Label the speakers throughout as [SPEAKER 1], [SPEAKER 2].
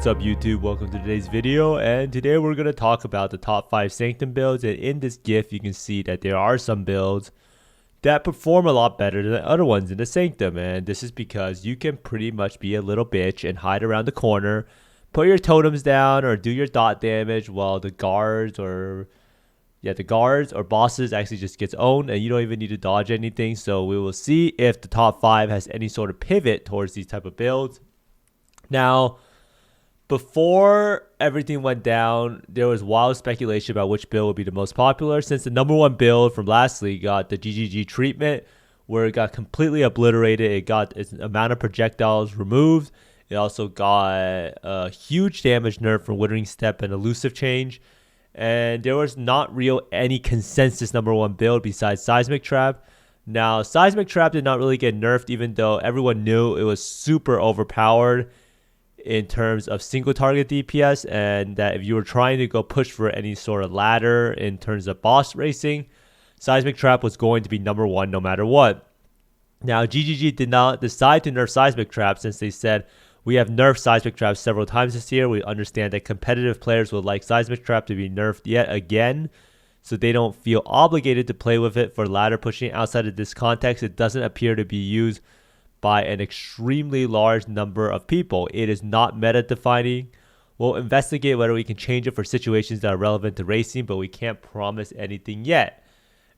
[SPEAKER 1] What's up YouTube, welcome to today's video, and today we're going to talk about the top 5 Sanctum builds. And in this GIF you can see that there are some builds that perform a lot better than other ones in the Sanctum, and this is because you can pretty much be a little bitch and hide around the corner, put your totems down or do your dot damage while the guards or bosses actually just gets owned and you don't even need to dodge anything. So we will see if the top 5 has any sort of pivot towards these type of builds. Now, before everything went down, there was wild speculation about which build would be the most popular, since the number 1 build from last league got the GGG treatment, where it got completely obliterated. It got its amount of projectiles removed. It also got a huge damage nerf from Withering Step and Elusive Change. And there was not any consensus number 1 build besides Seismic Trap. Now, Seismic Trap did not really get nerfed, even though everyone knew it was super overpowered in terms of single target DPS, and that if you were trying to go push for any sort of ladder in terms of boss racing, Seismic Trap was going to be number 1 no matter what. Now, GGG did not decide to nerf Seismic Trap, since they said, we have nerfed Seismic Trap several times this year. We understand that competitive players would like Seismic Trap to be nerfed yet again, so they don't feel obligated to play with it for ladder pushing. Outside of this context, it doesn't appear to be used by an extremely large number of people. It is not meta defining. We'll investigate whether we can change it for situations that are relevant to racing, but we can't promise anything yet.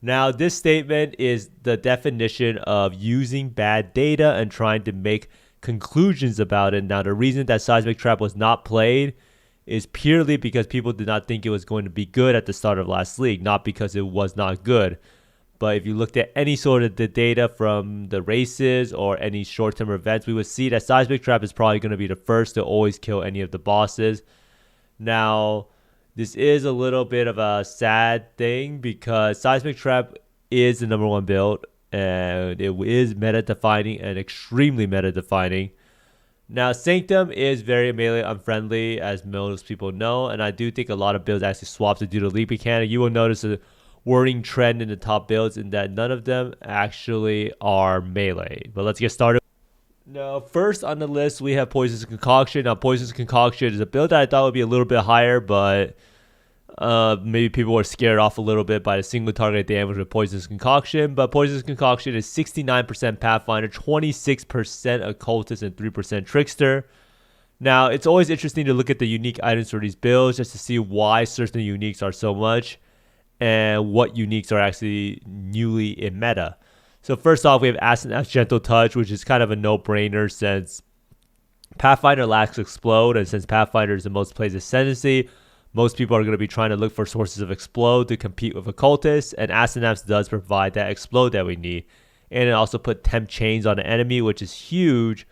[SPEAKER 1] Now, this statement is the definition of using bad data and trying to make conclusions about it. Now, the reason that Seismic Trap was not played is purely because people did not think it was going to be good at the start of last league, not because it was not good. But if you looked at any sort of the data from the races or any short-term events, we would see that Seismic Trap is probably going to be the first to always kill any of the bosses. Now, this is a little bit of a sad thing because Seismic Trap is the number 1 build, and it is meta-defining and extremely meta-defining. Now, Sanctum is very melee unfriendly, as most people know, and I do think a lot of builds actually swap to do the leap mechanic. You will notice a worrying trend in the top builds in that none of them actually are melee. But let's get started. Now, first on the list, we have Poisonous Concoction. Now, Poisonous Concoction is a build that I thought would be a little bit higher, but maybe people were scared off a little bit by the single target damage with Poisonous Concoction. But Poisonous Concoction is 69% Pathfinder, 26% Occultist, and 3% Trickster. Now, it's always interesting to look at the unique items for these builds just to see why certain uniques are so much and what uniques are actually newly in meta. So first off, we have Asenath's Gentle Touch, which is kind of a no-brainer since Pathfinder lacks Explode, and since Pathfinder is the most played ascendancy, most people are going to be trying to look for sources of Explode to compete with Occultists, and Asenath's does provide that Explode that we need. And it also put Temp Chains on the enemy, which is huge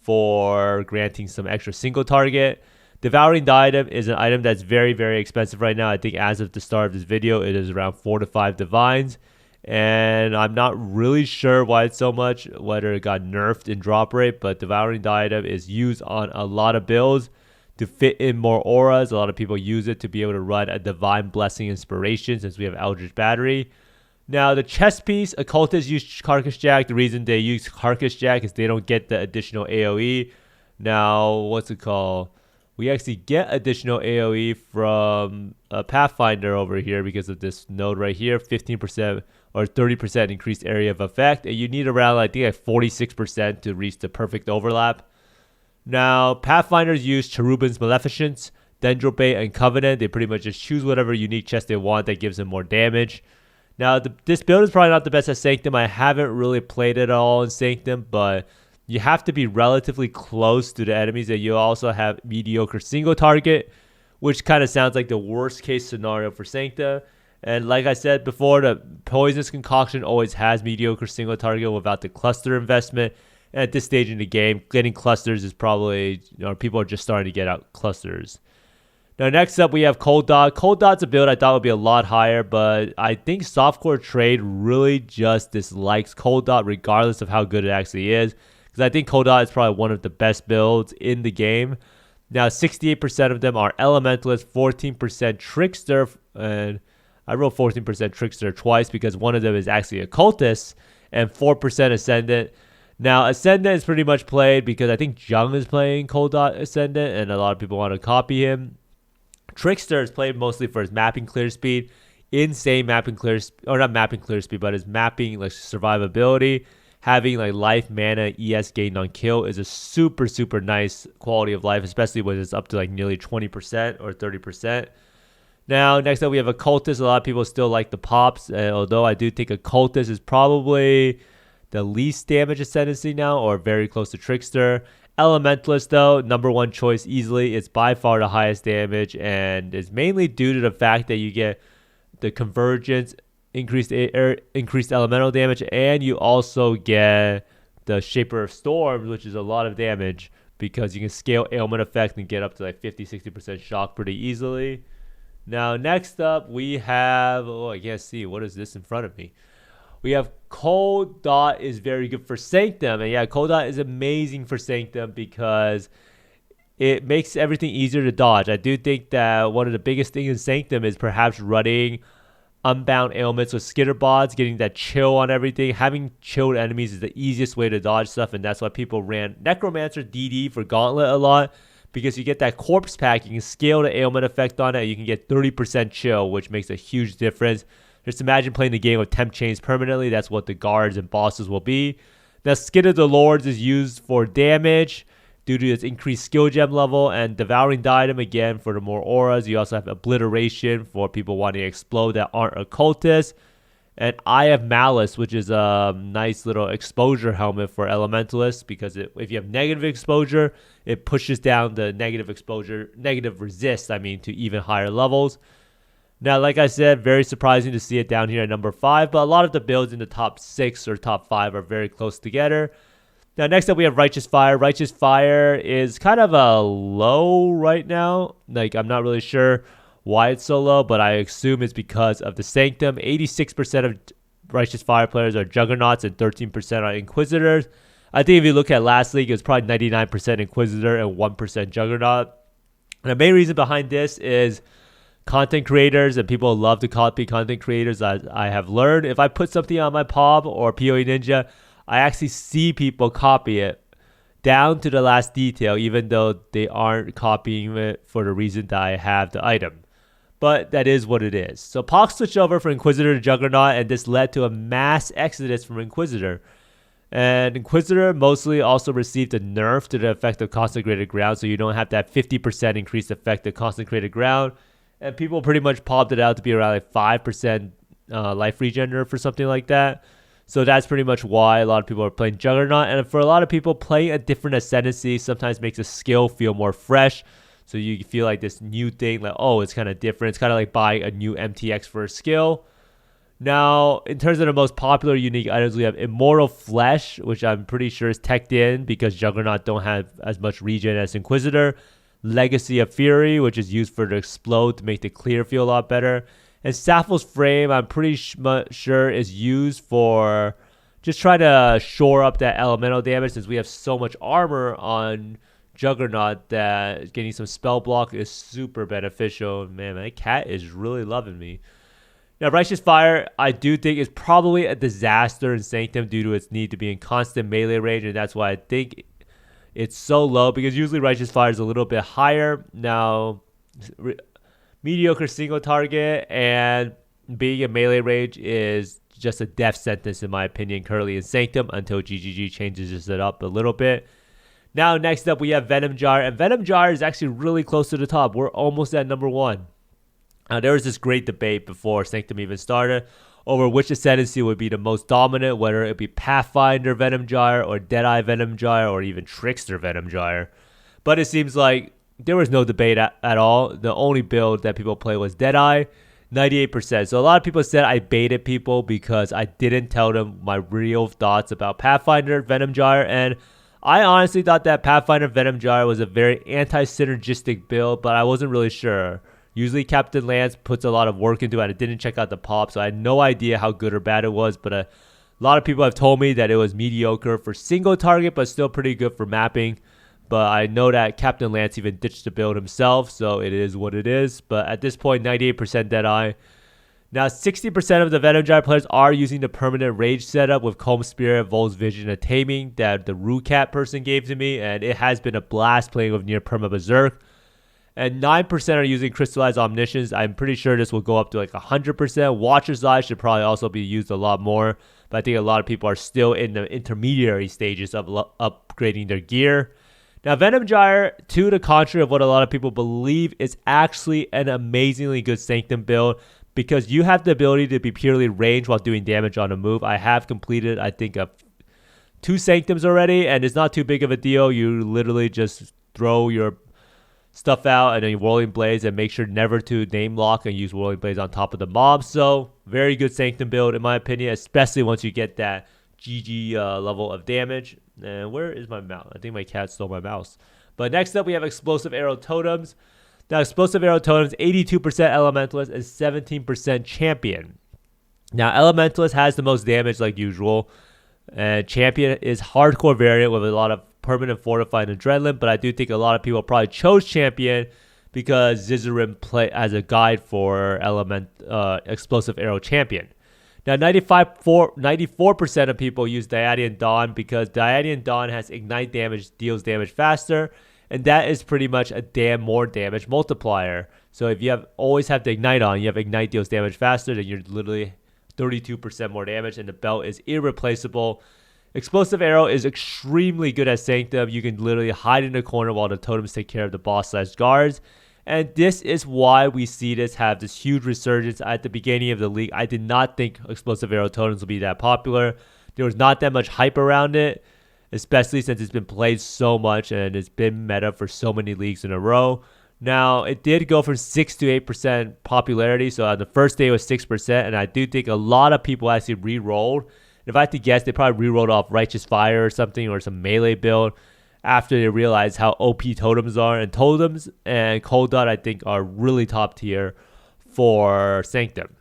[SPEAKER 1] for granting some extra single target. Devouring Diadem is an item that's very, very expensive right now. I think as of the start of this video, it is around 4 to 5 divines. And I'm not really sure why it's so much, whether it got nerfed in drop rate, but Devouring Diadem is used on a lot of builds to fit in more auras. A lot of people use it to be able to run a Divine Blessing Inspiration since we have Eldritch Battery. Now, the chest piece, Occultists use Carcass Jack. The reason they use Carcass Jack is they don't get the additional AoE. Now, what's it called? We actually get additional AoE from Pathfinder over here because of this node right here, 15% or 30% increased area of effect. And you need around, I think, 46% to reach the perfect overlap. Now, Pathfinders use Cherubim's Maleficence, Dendrobate, and Covenant. They pretty much just choose whatever unique chest they want that gives them more damage. Now, this build is probably not the best at Sanctum. I haven't really played it all in Sanctum, but you have to be relatively close to the enemies, and you also have mediocre single target, which kind of sounds like the worst case scenario for Sanctum. And like I said before, the Poisonous Concoction always has mediocre single target without the cluster investment. And at this stage in the game, getting clusters is probably, people are just starting to get out clusters. Now, next up, we have Cold Dot. Cold Dot's a build I thought would be a lot higher, but I think Softcore Trade really just dislikes Cold Dot regardless of how good it actually is. Because I think Cold Dot is probably one of the best builds in the game. Now, 68% of them are Elementalist, 14% Trickster, and I wrote 14% Trickster twice because one of them is actually Occultist, and 4% Ascendant. Now, Ascendant is pretty much played because I think Jung is playing Cold Dot Ascendant, and a lot of people want to copy him. Trickster is played mostly for his mapping clear speed, insane mapping clear, or not mapping clear speed, but his mapping like survivability. Having like life, mana, ES gained on kill is a super, super nice quality of life, especially when it's up to like nearly 20% or 30%. Now, next up, we have Occultist. A lot of people still like the pops, although I do think Occultist is probably the least damage ascendancy now, or very close to Trickster. Elementalist, though, number one choice easily. It's by far the highest damage, and it's mainly due to the fact that you get the convergence, increased elemental damage, and you also get the Shaper of Storms, which is a lot of damage because you can scale ailment effect and get up to like 50-60% shock pretty easily. Now, next up, we have, I can't see. What is this in front of me? We have Cold Dot is very good for Sanctum. And yeah, Cold Dot is amazing for Sanctum because it makes everything easier to dodge. I do think that one of the biggest things in Sanctum is perhaps running Unbound ailments with Skitterbots, getting that chill on everything. Having chilled enemies is the easiest way to dodge stuff, and that's why people ran Necromancer DD for Gauntlet a lot, because you get that corpse pack, you can scale the ailment effect on it, and you can get 30% chill, which makes a huge difference. Just imagine playing the game with temp chains permanently. That's what the guards and bosses will be. Now, Skin of the Lords is used for damage due to its increased skill gem level, and Devouring Diadem again for the more auras. You also have Obliteration for people wanting to explode that aren't occultists, and Eye of Malice, which is a nice little exposure helmet for elementalists, because if you have negative exposure, it pushes down the negative resist, to even higher levels. Now, like I said, very surprising to see it down here at number 5, but a lot of the builds in the top 6 or top 5 are very close together. Now, next up, we have Righteous Fire. Righteous Fire is kind of a low right now. I'm not really sure why it's so low, but I assume it's because of the Sanctum. 86% of Righteous Fire players are Juggernauts and 13% are Inquisitors. I think if you look at last league, it's probably 99% Inquisitor and 1% Juggernaut. And the main reason behind this is content creators, and people love to copy content creators. I have learned if I put something on my PoB or PoE Ninja, I actually see people copy it down to the last detail, even though they aren't copying it for the reason that I have the item. But that is what it is. So Pox switched over from Inquisitor to Juggernaut, and this led to a mass exodus from Inquisitor. And Inquisitor mostly also received a nerf to the effect of Consecrated Ground, so you don't have that 50% increased effect of Consecrated Ground. And people pretty much popped it out to be around like 5% life regen nerf or something like that. So that's pretty much why a lot of people are playing Juggernaut. And for a lot of people, playing a different ascendancy sometimes makes a skill feel more fresh. So you feel like this new thing, like, it's kind of different. It's kind of like buying a new MTX for a skill. Now, in terms of the most popular unique items, we have Immortal Flesh, which I'm pretty sure is teched in because Juggernaut don't have as much regen as Inquisitor. Legacy of Fury, which is used for the explode to make the clear feel a lot better. And Sappho's Frame, I'm pretty sure is used for just trying to shore up that elemental damage, since we have so much armor on Juggernaut that getting some spell block is super beneficial. Man, my cat is really loving me. Now, Righteous Fire, I do think is probably a disaster in Sanctum due to its need to be in constant melee range, and that's why I think it's so low, because usually Righteous Fire is a little bit higher. Now, mediocre single target and being in melee range is just a death sentence in my opinion currently in Sanctum until GGG changes it up a little bit. Now, next up, we have Venom Jar, and Venom Jar is actually really close to the top. We're almost at number 1. There was this great debate before Sanctum even started over which ascendancy would be the most dominant, whether it be Pathfinder Venom Jar or Deadeye Venom Jar or even Trickster Venom Jar. But it seems like there was no debate at all. The only build that people play was Deadeye, 98%. So a lot of people said I baited people because I didn't tell them my real thoughts about Pathfinder Venom Jar, and I honestly thought that Pathfinder Venom Jar was a very anti-synergistic build, but I wasn't really sure. Usually Captain Lance puts a lot of work into it. I didn't check out the pop, so I had no idea how good or bad it was, but a lot of people have told me that it was mediocre for single target, but still pretty good for mapping. But I know that Captain Lance even ditched the build himself, so it is what it is. But at this point, 98% Deadeye. Now, 60% of the Venom Gyre players are using the permanent rage setup with Comb Spirit, Vol's Vision, and Taming that the Rucat person gave to me, and it has been a blast playing with near perma Berserk. And 9% are using Crystallized Omniscience. I'm pretty sure this will go up to like 100%. Watcher's Eye should probably also be used a lot more, but I think a lot of people are still in the intermediary stages of upgrading their gear. Now, Venom Gyre, to the contrary of what a lot of people believe, is actually an amazingly good Sanctum build because you have the ability to be purely ranged while doing damage on a move. I have completed, I think, 2 Sanctums already, and it's not too big of a deal. You literally just throw your stuff out and then Whirling Blades and make sure never to name lock and use Whirling Blades on top of the mob. So, very good Sanctum build in my opinion, especially once you get that GG level of damage. And where is my mouse? I think my cat stole my mouse. But next up, we have Explosive Arrow Totems. Now, Explosive Arrow Totems, 82% Elementalist and 17% Champion. Now, Elementalist has the most damage like usual. And Champion is hardcore variant with a lot of permanent fortified adrenaline, but I do think a lot of people probably chose Champion because Zizarim play as a guide for Explosive Arrow Champion. Now, 94% of people use Dyadian Dawn because Dyadian Dawn has Ignite damage, deals damage faster, and that is pretty much a more damage multiplier. So if you always have the Ignite on, you have Ignite deals damage faster, then you're literally 32% more damage, and the belt is irreplaceable. Explosive Arrow is extremely good at Sanctum. You can literally hide in the corner while the totems take care of the boss/guards. And this is why we see this have this huge resurgence at the beginning of the league. I did not think Explosive Arrow Totems would be that popular. There was not that much hype around it, especially since it's been played so much and it's been meta for so many leagues in a row. Now, it did go from 6 to 8% popularity. So on the first day it was 6%. And I do think a lot of people actually re-rolled. If I had to guess, they probably re-rolled off Righteous Fire or something or some melee build after they realized how OP totems are. And totems and Cold Dot, I think, are really top tier for Sanctum.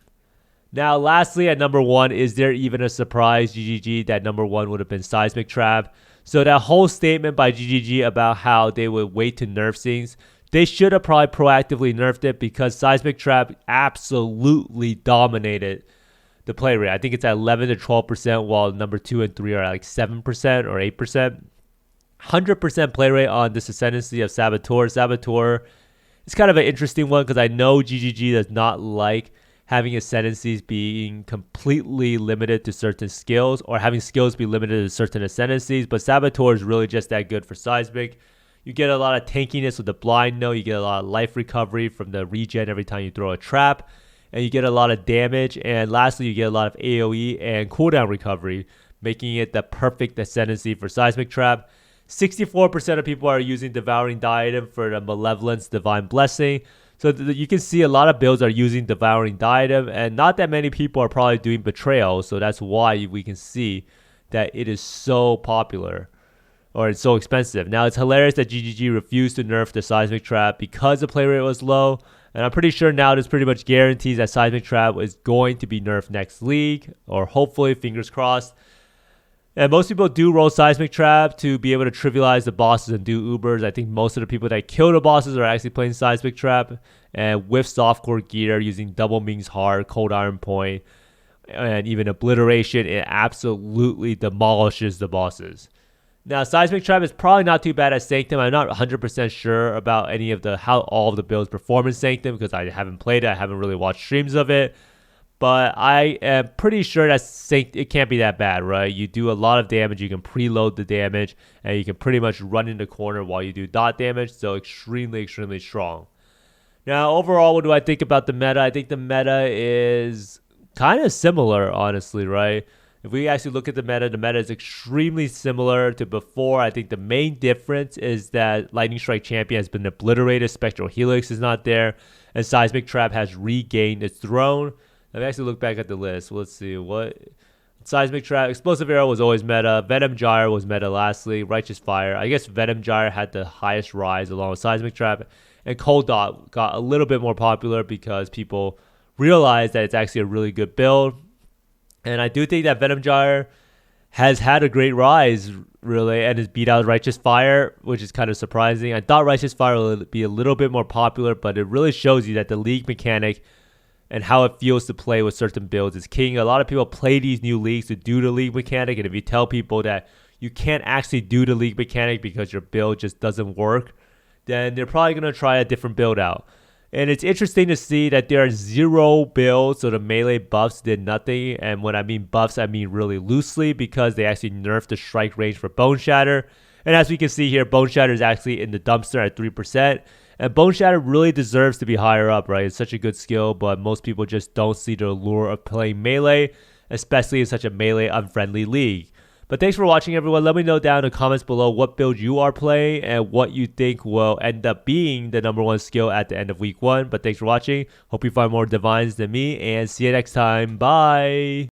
[SPEAKER 1] Now, lastly, at number 1, is there even a surprise GGG that number 1 would have been Seismic Trap? So that whole statement by GGG about how they would wait to nerf things, they should have probably proactively nerfed it because Seismic Trap absolutely dominated the play rate. I think it's at 11 to 12%, while number 2 and 3 are at like 7% or 8%. 100% play rate on this Ascendancy of Saboteur. Saboteur is kind of an interesting one because I know GGG does not like having Ascendancies being completely limited to certain skills or having skills be limited to certain Ascendancies, but Saboteur is really just that good for Seismic. You get a lot of tankiness with the Blind Note. You get a lot of life recovery from the regen every time you throw a trap. And you get a lot of damage. And lastly, you get a lot of AoE and cooldown recovery, making it the perfect ascendancy for Seismic Trap. 64% of people are using Devouring Diadem for the Malevolence Divine Blessing. So you can see a lot of builds are using Devouring Diadem, and not that many people are probably doing Betrayal. So that's why we can see that it is so popular, or it's so expensive. Now, it's hilarious that GGG refused to nerf the Seismic Trap because the play rate was low. And I'm pretty sure now this pretty much guarantees that Seismic Trap is going to be nerfed next league, or hopefully, fingers crossed. And most people do roll Seismic Trap to be able to trivialize the bosses and do Ubers. I think most of the people that kill the bosses are actually playing Seismic Trap. And with softcore gear, using Double Ming's Heart, Cold Iron Point, and even Obliteration, it absolutely demolishes the bosses. Now, Seismic Trap is probably not too bad at Sanctum. I'm not 100% sure about how all of the builds perform in Sanctum because I haven't played it. I haven't really watched streams of it. But I am pretty sure that it can't be that bad, right? You do a lot of damage. You can preload the damage, and you can pretty much run in the corner while you do dot damage. So extremely, extremely strong. Now, overall, what do I think about the meta? I think the meta is kind of similar, honestly, right? If we actually look at the meta is extremely similar to before. I think the main difference is that Lightning Strike Champion has been obliterated. Spectral Helix is not there. And Seismic Trap has regained its throne. Let me actually look back at the list. Let's see. What Seismic Trap, Explosive Arrow was always meta. Venom Gyre was meta lastly. Righteous Fire. I guess Venom Gyre had the highest rise along with Seismic Trap. And Cold Dot got a little bit more popular because people realized that it's actually a really good build. And I do think that Venom Gyre has had a great rise, really, and has beat out Righteous Fire, which is kind of surprising. I thought Righteous Fire would be a little bit more popular, but it really shows you that the league mechanic and how it feels to play with certain builds is king. A lot of people play these new leagues to do the league mechanic, and if you tell people that you can't actually do the league mechanic because your build just doesn't work, then they're probably going to try a different build out. And it's interesting to see that there are 0 builds, so the melee buffs did nothing. And when I mean buffs, I mean really loosely, because they actually nerfed the strike range for Bone Shatter. And as we can see here, Bone Shatter is actually in the dumpster at 3%. And Bone Shatter really deserves to be higher up, right? It's such a good skill, but most people just don't see the allure of playing melee, especially in such a melee unfriendly league. But thanks for watching, everyone. Let me know down in the comments below what build you are playing and what you think will end up being the #1 skill at the end of week 1. But thanks for watching. Hope you find more divines than me, and see you next time. Bye.